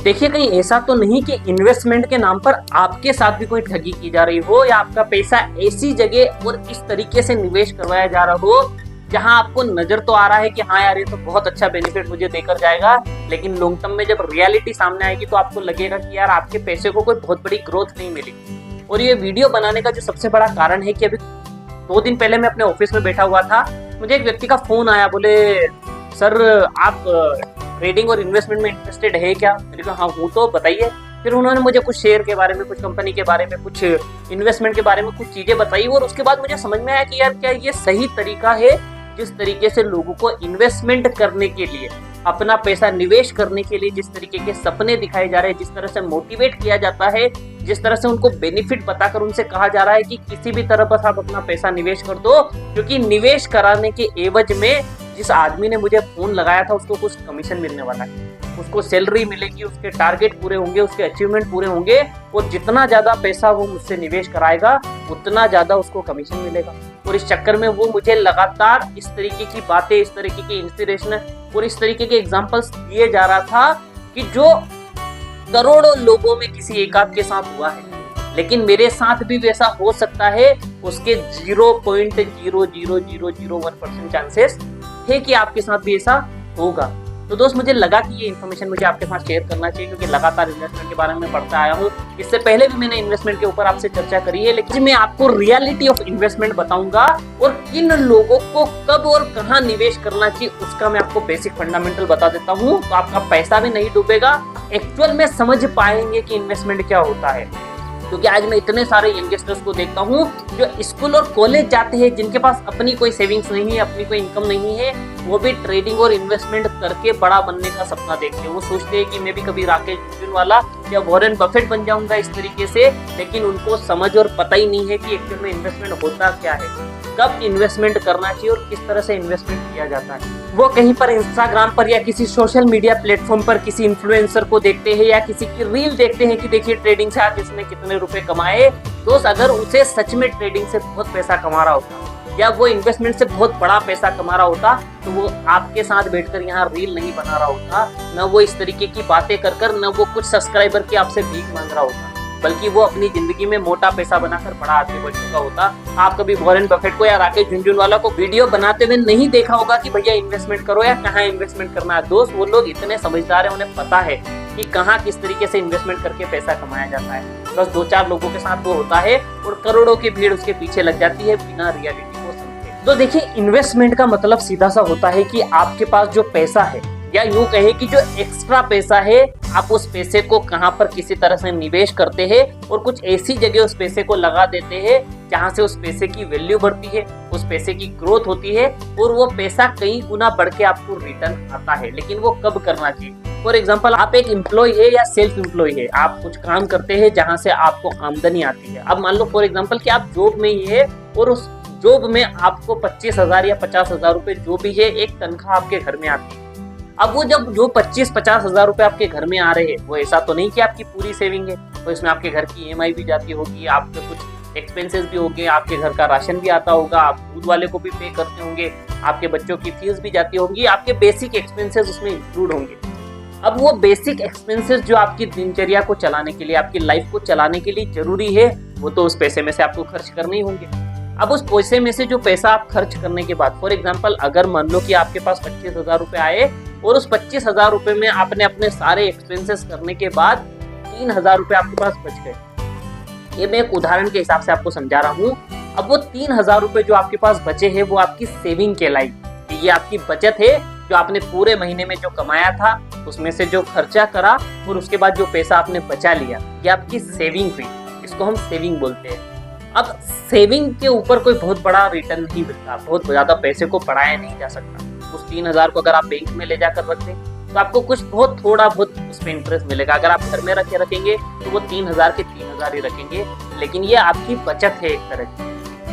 देखिए कहीं ऐसा तो नहीं कि इन्वेस्टमेंट के नाम पर आपके साथ भी कोई ठगी की जा रही हो या आपका पैसा ऐसी जगह और इस तरीके से निवेश करवाया जा रहा हो जहां आपको नजर तो आ रहा है कि हाँ यार ये तो बहुत अच्छा बेनिफिट मुझे देकर जाएगा, लेकिन लॉन्ग टर्म में जब रियलिटी सामने आएगी तो आपको लगेगा कि यार आपके पैसे को कोई बहुत बड़ी ग्रोथ नहीं मिली। और ये वीडियो बनाने का जो सबसे बड़ा कारण है कि अभी 2 दिन पहले मैं अपने ऑफिस में बैठा हुआ था, मुझे एक व्यक्ति का फोन आया, बोले सर आप ट्रेडिंग और इन्वेस्टमेंट में इंटरेस्टेड है क्या? मैंने कहा हाँ हूँ, तो बताइए। फिर उन्होंने मुझे कुछ शेयर के बारे में, कुछ कंपनी के बारे में, कुछ इन्वेस्टमेंट के बारे में कुछ चीजें बताई और उसके बाद मुझे समझ में आया कि यार क्या ये सही तरीका है जिस तरीके से लोगों को इन्वेस्टमेंट करने के लिए, अपना पैसा निवेश करने के लिए जिस तरीके के सपने दिखाए जा रहे हैं, जिस तरह से मोटिवेट किया जाता है, जिस तरह से उनको बेनिफिट बताकर उनसे कहा जा रहा है कि किसी भी तरह बस आप अपना पैसा निवेश कर दो, क्योंकि निवेश कराने के एवज में जिस आदमी ने मुझे फोन लगाया था उसको कुछ कमीशन मिलने वाला है, उसको सैलरी मिलेगी, उसके टारगेट पूरे होंगे, उसके अचीवमेंट पूरे होंगे और जितना ज्यादा पैसा वो मुझसे निवेश कराएगा उतना ज्यादा उसको कमीशन मिलेगा। और इस चक्कर में वो मुझे लगातार इस तरीके की बातें, इस तरीके की इंस्पिरेशन और इस तरीके के एग्जांपल्स दिए जा रहा था कि जो करोड़ों लोगों में किसी एक आध के साथ हुआ है, लेकिन मेरे साथ भी वैसा हो सकता है, उसके 0.00001% चांसेस है कि आपके साथ भी ऐसा होगा। तो दोस्त मुझे लगा कि ये इन्फॉर्मेशन मुझे आपके साथ शेयर करना चाहिए, क्योंकि लगातार इन्वेस्टमेंट के बारे में पढ़ता आया हूँ। इससे पहले भी मैंने इन्वेस्टमेंट के ऊपर आपसे चर्चा करी है, लेकिन मैं आपको रियलिटी ऑफ इन्वेस्टमेंट बताऊंगा और किन लोगों को कब और कहाँ निवेश करना चाहिए उसका मैं आपको बेसिक फंडामेंटल बता देता हूँ। तो आपका पैसा भी नहीं डूबेगा, एक्चुअल में समझ पाएंगे कि इन्वेस्टमेंट क्या होता है। क्योंकि आज मैं इतने सारे यंगस्टर्स को देखता हूँ जो स्कूल और कॉलेज जाते हैं, जिनके पास अपनी कोई सेविंग्स नहीं है, अपनी कोई इनकम नहीं है, वो भी ट्रेडिंग और इन्वेस्टमेंट करके बड़ा बनने का सपना देखते हैं। वो सोचते हैं कि मैं भी कभी राकेश झुनझुनवाला या वॉरेन बफेट बन जाऊंगा इस तरीके से, लेकिन उनको समझ और पता ही नहीं है कि एक्चुअल में इन्वेस्टमेंट होता क्या है, कब इन्वेस्टमेंट करना चाहिए और किस तरह से इन्वेस्टमेंट किया जाता है। वो कहीं पर इंस्टाग्राम पर या किसी सोशल मीडिया प्लेटफॉर्म पर किसी इन्फ्लुएंसर को देखते हैं या किसी की रील देखते हैं कि देखिए ट्रेडिंग से आज इसने कितने रुपए कमाए। दोस्त अगर उसे सच में ट्रेडिंग से बहुत पैसा कमा रहा होता या वो इन्वेस्टमेंट से बहुत बड़ा पैसा कमा रहा होता तो वो आपके साथ बैठकर यहाँ रील नहीं बना रहा होता, न वो इस तरीके की बातें कर न वो कुछ सब्सक्राइबर की आपसे भीख मांग रहा होता, बल्कि वो अपनी जिंदगी में मोटा पैसा बनाकर बड़ा आदमी बन चुका होता। आप कभी वॉरेन बफेट को या राकेश झुनझुनवाला को वीडियो बनाते हुए नहीं देखा होगा कि भैया इन्वेस्टमेंट करो या कहाँ इन्वेस्टमेंट करना है। दोस्त वो लोग इतने समझदार हैं, उन्हें पता है कि कहाँ किस तरीके से इन्वेस्टमेंट करके पैसा कमाया जाता है। बस 2-4 लोगों के साथ वो होता है और करोड़ों की भीड़ उसके पीछे लग जाती है बिना रियलिटी को समझे। तो देखिए इन्वेस्टमेंट का मतलब सीधा सा होता है कि आपके पास जो पैसा है या यूं कहे कि जो एक्स्ट्रा पैसा है, आप उस पैसे को कहां पर किसी तरह से निवेश करते हैं और कुछ ऐसी जगह उस पैसे को लगा देते हैं जहां से उस पैसे की वैल्यू बढ़ती है, उस पैसे की ग्रोथ होती है और वो पैसा कई गुना बढ़ के आपको रिटर्न आता है। लेकिन वो कब करना चाहिए? फॉर एग्जाम्पल आप एक एम्प्लॉय है या सेल्फ एम्प्लॉय है, आप कुछ काम करते हैं जहां से आपको आमदनी आती है। अब मान लो फॉर एग्जाम्पल कि आप जॉब में ही है और उस जॉब में आपको 25,000 या 50,000 रुपए जो भी है एक तनख्वाह आपके घर में आती है। अब वो जब जो 25-50 हजार रुपए आपके घर में आ रहे हैं, वो ऐसा तो नहीं कि आपकी पूरी सेविंग है, तो इसमें आपके घर की EMI भी जाती होगी, आपके कुछ एक्सपेंसेस भी होंगे, आपके घर का राशन भी आता होगा, आप दूध वाले को भी पे करते होंगे, आपके बच्चों की फीस भी जाती होगी, आपके बेसिक एक्सपेंसेस उसमें इंक्लूड होंगे। अब वो बेसिक एक्सपेंसेस जो आपकी दिनचर्या को चलाने के लिए, आपकी लाइफ को चलाने के लिए जरूरी है, वो तो उस पैसे में से आपको खर्च करने ही होंगे। अब उस पैसे में से जो पैसा आप खर्च करने के बाद, फॉर एग्जाम्पल अगर मान लो कि आपके पास 25,000 रुपए आए और उस 25,000 रुपए में आपने अपने सारे एक्सपेंसेस करने के बाद 3,000 रुपए आपके पास बच गए। ये मैं एक उदाहरण के हिसाब से आपको समझा रहा हूँ। अब वो 3,000 रुपए जो आपके पास बचे हैं वो आपकी सेविंग कहलाएगी। ये आपकी बचत है जो आपने पूरे महीने में जो कमाया था उसमें से जो खर्चा करा और उसके बाद जो पैसा आपने बचा लिया, ये आपकी सेविंग हुई। इसको हम सेविंग बोलते हैं। अब सेविंग के ऊपर कोई बहुत बड़ा रिटर्न नहीं मिलता, बहुत ज्यादा पैसे को बढ़ाया नहीं जा सकता। उस 3,000 को अगर आप बैंक में ले जाकर रख दें तो आपको कुछ बहुत थोड़ा बहुत उसमें इंटरेस्ट मिलेगा। अगर आप घर में रखेंगे तो वो 3,000 के 3,000 ही रखेंगे, लेकिन ये आपकी बचत है एक तरह की।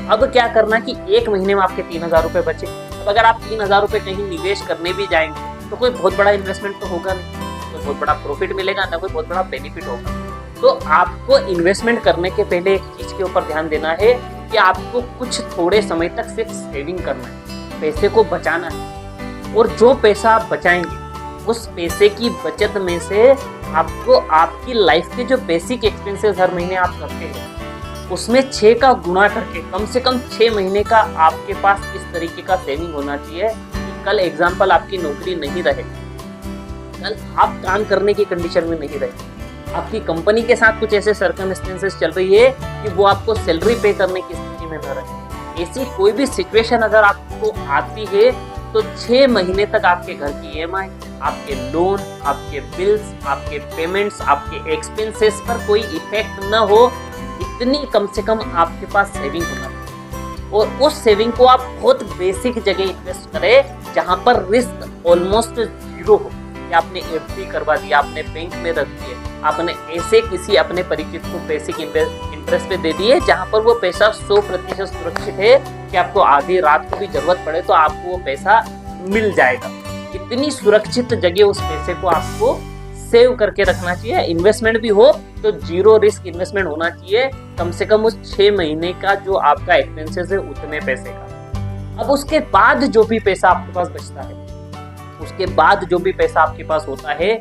अब क्या करना कि एक महीने में आपके 3,000 रुपए बचे। अब अगर आप 3,000 रुपए कहीं निवेश करने भी जाएंगे तो कोई बहुत बड़ा इन्वेस्टमेंट तो होगा नहीं, कोई बहुत बड़ा प्रॉफिट मिलेगा ना, कोई बहुत बड़ा बेनिफिट होगा। तो आपको इन्वेस्टमेंट करने के पहले एक चीज के ऊपर ध्यान देना है कि आपको कुछ थोड़े समय तक सिर्फ सेविंग करना है, पैसे को बचाना है। और जो पैसा आप बचाएंगे उस पैसे की बचत में से आपको आपकी लाइफ के जो बेसिक एक्सपेंसेस हर महीने आप करते हैं उसमें 6 का गुणा करके कम से कम 6 महीने का आपके पास इस तरीके का सेविंग होना चाहिए कि कल एग्जाम्पल आपकी नौकरी नहीं रहे, कल आप काम करने की कंडीशन में नहीं रहे, आपकी कंपनी के साथ कुछ ऐसे सर्कमस्टेंसेस चल रही है कि वो आपको सैलरी पे करने की स्थिति में न रहे। ऐसी कोई भी सिचुएशन अगर आपको आती है तो 6 महीने तक आपके घर की EMI, आपके लोन, आपके बिल्स, आपके पेमेंट्स, आपके एक्सपेंसेस पर कोई इफेक्ट न हो, इतनी कम से कम आपके पास सेविंग होना चाहिए। और उस सेविंग को आप बहुत बेसिक जगह इन्वेस्ट करें जहां पर रिस्क ऑलमोस्ट जीरो हो। कि आपने FD करवा दिया, आपने बैंक में रख दिए, आपने ऐसे किसी अपने परिचित को बेसिक इंटरेस्ट पे दे दिए जहां पर वो पैसा 100% सुरक्षित है कि आपको आधी रात को भी जरूरत पड़े तो आपको वो पैसा मिल जाएगा। इतनी सुरक्षित जगह उस पैसे को आपको सेव करके रखना चाहिए। इन्वेस्टमेंट भी हो तो जीरो रिस्क इन्वेस्टमेंट होना चाहिए, कम से कम उस 6 महीने का जो आपका एक्सपेंसेस है उतने पैसे का। अब उसके बाद जो भी पैसा आपके पास बचता है, उसके बाद जो भी पैसा आपके पास होता है,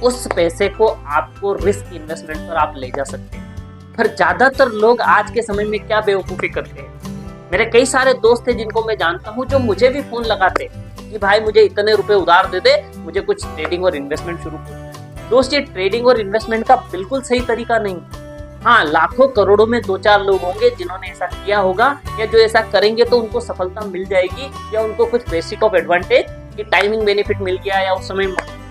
उस पैसे को आपको रिस्क इन्वेस्टमेंट पर आप ले जा सकते हैं। पर ज्यादातर लोग आज के समय में क्या बेवकूफी करते हैं, मेरे कई सारे दोस्त हैं जिनको मैं जानता हूं जो मुझे भी फोन लगाते कि भाई मुझे इतने रुपए उधार दे दे, मुझे कुछ ट्रेडिंग और इन्वेस्टमेंट शुरू कर। दोस्त, ये ट्रेडिंग और इन्वेस्टमेंट का बिल्कुल सही तरीका नहीं। हाँ, लाखों करोड़ों में 2-4 लोग होंगे जिन्होंने ऐसा किया होगा, या जो ऐसा करेंगे तो उनको सफलता मिल जाएगी, या उनको कुछ बेसिक ऑफ एडवांटेज कि टाइमिंग बेनिफिट मिल गया, या उस समय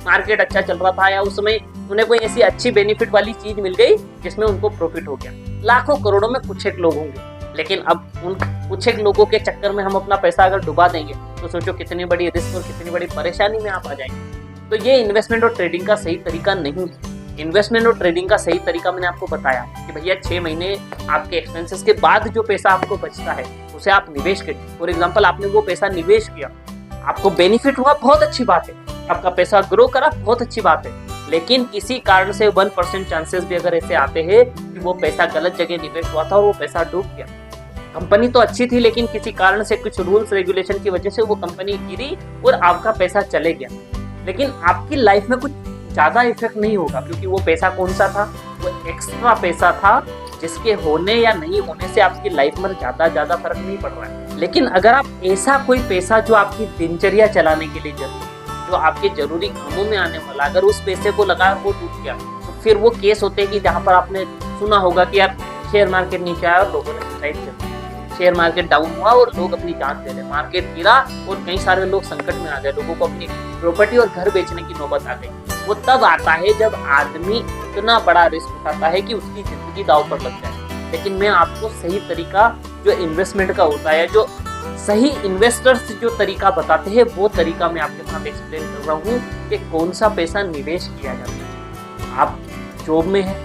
मार्केट अच्छा चल रहा था, या उस समय उन्हें कोई ऐसी अच्छी बेनिफिट वाली चीज मिल गई जिसमें उनको प्रॉफिट हो गया। लाखों करोड़ों में कुछ एक लोग होंगे, लेकिन अब उन कुछ एक लोगों के चक्कर में हम अपना पैसा अगर डुबा देंगे तो सोचो कितनी बड़ी रिस्क और कितनी बड़ी परेशानी में आप आ जाएंगे। तो ये इन्वेस्टमेंट और ट्रेडिंग का सही तरीका नहीं है। इन्वेस्टमेंट और ट्रेडिंग का सही तरीका मैंने आपको बताया कि भैया 6 महीने आपके एक्सपेंसेस के बाद जो पैसा आपको बचता है उसे आप निवेश करिए। फॉर एग्जांपल, आपने वो पैसा निवेश किया, आपको बेनिफिट हुआ, बहुत अच्छी बात है, आपका पैसा ग्रो करा, बहुत अच्छी बात है। लेकिन किसी कारण से 1% चांसेस भी अगर ऐसे आते हैं कि वो पैसा गलत जगह निवेश हुआ था और वो पैसा डूब गया। कंपनी तो अच्छी थी लेकिन किसी कारण से कुछ रूल्स रेगुलेशन की वजह से वो कंपनी गिरी और आपका पैसा चले गया, लेकिन आपकी लाइफ में कुछ ज्यादा इफेक्ट नहीं होगा क्योंकि वो पैसा कौन सा था, वो एक्स्ट्रा पैसा था जिसके होने या नहीं होने से आपकी लाइफ में ज्यादा फर्क नहीं पड़ रहा है। लेकिन अगर आप ऐसा कोई पैसा जो आपकी दिनचर्या चलाने के लिए जरूरी, जो आपके जरूरी कामों में आने वाला, अगर उस पैसे को लगा वो टूट गया तो फिर वो केस होते हैं कि जहाँ पर आपने सुना होगा कि यार शेयर मार्केट नीचे आया और लोगों ने सुसाइड कर दिया, शेयर मार्केट डाउन हुआ और लोग अपनी जान दे रहे, मार्केट गिरा और कई सारे लोग संकट में आ गए, लोगों को अपनी प्रॉपर्टी और घर बेचने की नौबत आ गई। वो तब आता है जब आदमी इतना बड़ा रिस्क उठाता है कि उसकी जिंदगी दांव पर लग जाए। लेकिन मैं आपको सही तरीका जो इन्वेस्टमेंट का होता है, जो सही इन्वेस्टर्स जो तरीका बताते हैं, वो तरीका मैं आपके साथ एक्सप्लेन कर रहा हूँ कि कौन सा पैसा निवेश किया जाता है। आप जॉब में हैं,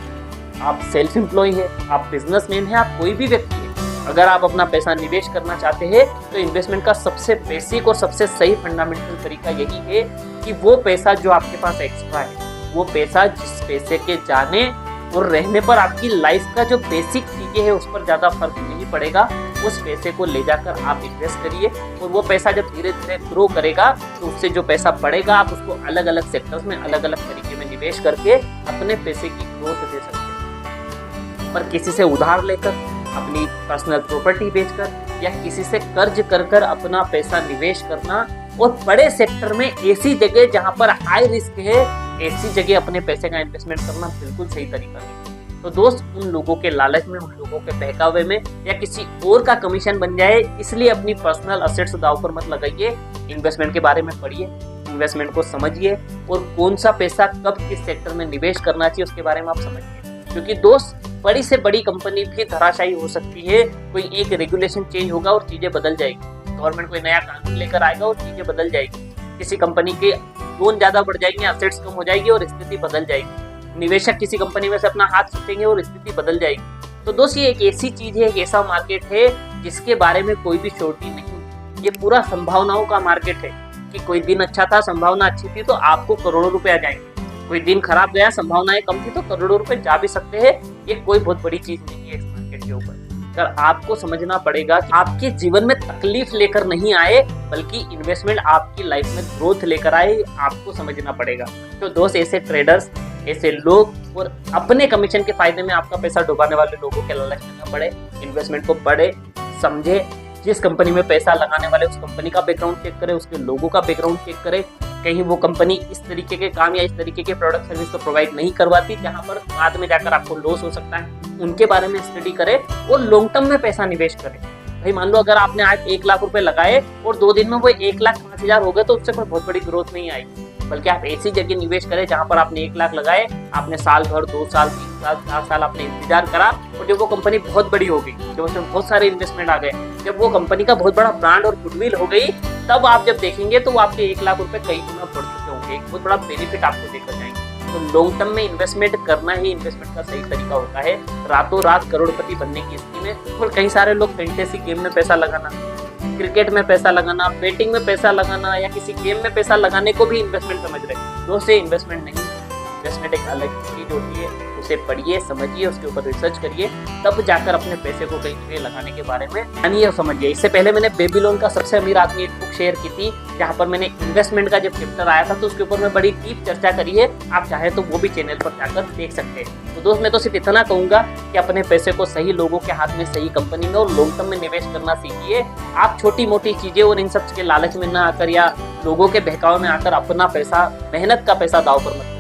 आप सेल्फ एम्प्लॉय है, आप बिजनेसमैन है, आप कोई भी व्यक्ति है, अगर आप अपना पैसा निवेश करना चाहते हैं तो इन्वेस्टमेंट का सबसे बेसिक और सबसे सही फंडामेंटल तरीका यही है कि वो पैसा जो आपके पास एक्स्ट्रा है, वो पैसा जिस पैसे के जाने और रहने पर आपकी लाइफ का जो बेसिक चीजें है उस पर ज्यादा फर्क नहीं पड़ेगा, उस पैसे को ले जाकर आप इन्वेस्ट करिए और वो पैसा जब धीरे धीरे ग्रो करेगा तो उससे जो पैसा बढ़ेगा आप उसको अलग अलग सेक्टर्स में अलग अलग तरीके में निवेश करके अपने पैसे की ग्रोथ दे सकते हैं। पर किसी से उधार लेकर, अपनी पर्सनल प्रॉपर्टी बेचकर या किसी से कर्ज कर कर अपना पैसा निवेश करना और बड़े सेक्टर में ऐसी जगह जहां पर हाई रिस्क है, ऐसी जगह अपने पैसे का इन्वेस्टमेंट करना बिल्कुल सही तरीका नहीं। तो दोस्त, उन लोगों के लालच में, उन लोगों के बहकावे में या किसी और का कमीशन बन जाए इसलिए अपनी पर्सनल असेट्स दांव पर मत लगाइए। इन्वेस्टमेंट के बारे में पढ़िए, इन्वेस्टमेंट को समझिए और कौन सा पैसा कब किस सेक्टर में निवेश करना चाहिए उसके बारे में आप समझिए। क्योंकि दोस्त, बड़ी से बड़ी कंपनी भी धराशायी हो सकती है, कोई एक रेगुलेशन चेंज होगा और चीजें बदल जाएगी, गवर्नमेंट कोई नया कानून लेकर आएगा और चीजें बदल जाएगी, किसी कंपनी के लोन ज्यादा बढ़ जाएंगे, एसेट्स कम हो जाएगी और स्थिति बदल जाएगी, निवेशक किसी कंपनी में से अपना हाथ खींचेंगे और स्थिति बदल जाएगी। तो दोस्त, ये एक ऐसी चीज है, एक ऐसा मार्केट है जिसके बारे में कोई भी श्योरिटी नहीं। ये पूरा संभावनाओं का मार्केट है कि कोई दिन अच्छा था, संभावना अच्छी थी तो आपको करोड़ों रुपए आ जाएंगे, कोई दिन खराब गया, संभावनाएं कम थी तो करोड़ों रुपए जा भी सकते हैं। ये कोई बहुत बड़ी चीज नहीं है इस मार्केट के ऊपर। कर आपको समझना पड़ेगा कि आपके जीवन में तकलीफ लेकर नहीं आए, बल्कि इन्वेस्टमेंट आपकी लाइफ में ग्रोथ लेकर आए, आपको समझना पड़ेगा। तो दोस्त, ऐसे ट्रेडर्स, ऐसे लोग और अपने कमीशन के फायदे में आपका पैसा डुबाने वाले लोगों के लालच में न पड़े। इन्वेस्टमेंट को पढ़े, समझे, जिस कंपनी में पैसा लगाने वाले उस कंपनी का बैकग्राउंड चेक करें, उसके लोगों का बैकग्राउंड चेक करें। कहीं वो कंपनी इस तरीके के काम या इस तरीके के प्रोडक्ट सर्विस तो प्रोवाइड नहीं करवाती जहां पर बाद में जाकर आपको लॉस हो सकता है, उनके बारे में स्टडी करें और लॉन्ग टर्म में पैसा निवेश करें। भाई मान लो अगर आपने आज 1 लाख रुपए लगाए और 2 दिन में वो 1,05,000 हो गए तो उससे कोई बहुत बड़ी ग्रोथ नहीं आई, बल्कि आप ऐसी जगह निवेश करें जहां पर आपने 1 लाख लगाए, आपने साल भर, 2 साल, 3 साल, 4 साल आपने इंतजार करा और जब वो कंपनी बहुत बड़ी हो गई, जब उसमें बहुत सारे इन्वेस्टमेंट आ गए, जब वो कंपनी का बहुत बड़ा ब्रांड और गुडविल हो गई, तब आप जब देखेंगे तो आपके 1 लाख रुपए कई गुना बढ़ चुके होंगे, एक बहुत बड़ा बेनिफिट आपको देकर जाएंगे। तो लॉन्ग टर्म में इन्वेस्टमेंट करना ही इन्वेस्टमेंट का सही तरीका होता है, रातों रात करोड़पति बनने की स्थिति में। और कई सारे लोग फैंटेसी गेम में पैसा लगाना, क्रिकेट में पैसा लगाना, बेटिंग में पैसा लगाना या किसी गेम में पैसा लगाने को भी इन्वेस्टमेंट समझ रहे हैं। दोस्त, इन्वेस्टमेंट नहीं, इन्वेस्टमेंट एक अलग चीज होती है। उसे पढ़िए, समझिए, उसके ऊपर रिसर्च करिए, तब जाकर अपने पैसे को कहीं जगह लगाने के बारे में जानिए और समझिए। इससे पहले मैंने बेबीलोन का सबसे अमीर आदमी एक बुक शेयर की थी, जहां पर मैंने इन्वेस्टमेंट का जब चैप्टर आया था तो उसके ऊपर मैं बड़ी डीप चर्चा करी है। आप चाहे तो वो भी चैनल पर जाकर देख सकते हैं। तो दोस्त, मैं तो सिर्फ इतना कहूंगा कि अपने पैसे को सही लोगों के हाथ में, सही कंपनी में और लॉन्ग टर्म में निवेश करना सीखिए। आप छोटी मोटी चीजें और इन सब के लालच में न आकर या लोगों के बहकावे में आकर अपना पैसा, मेहनत का पैसा दांव पर मत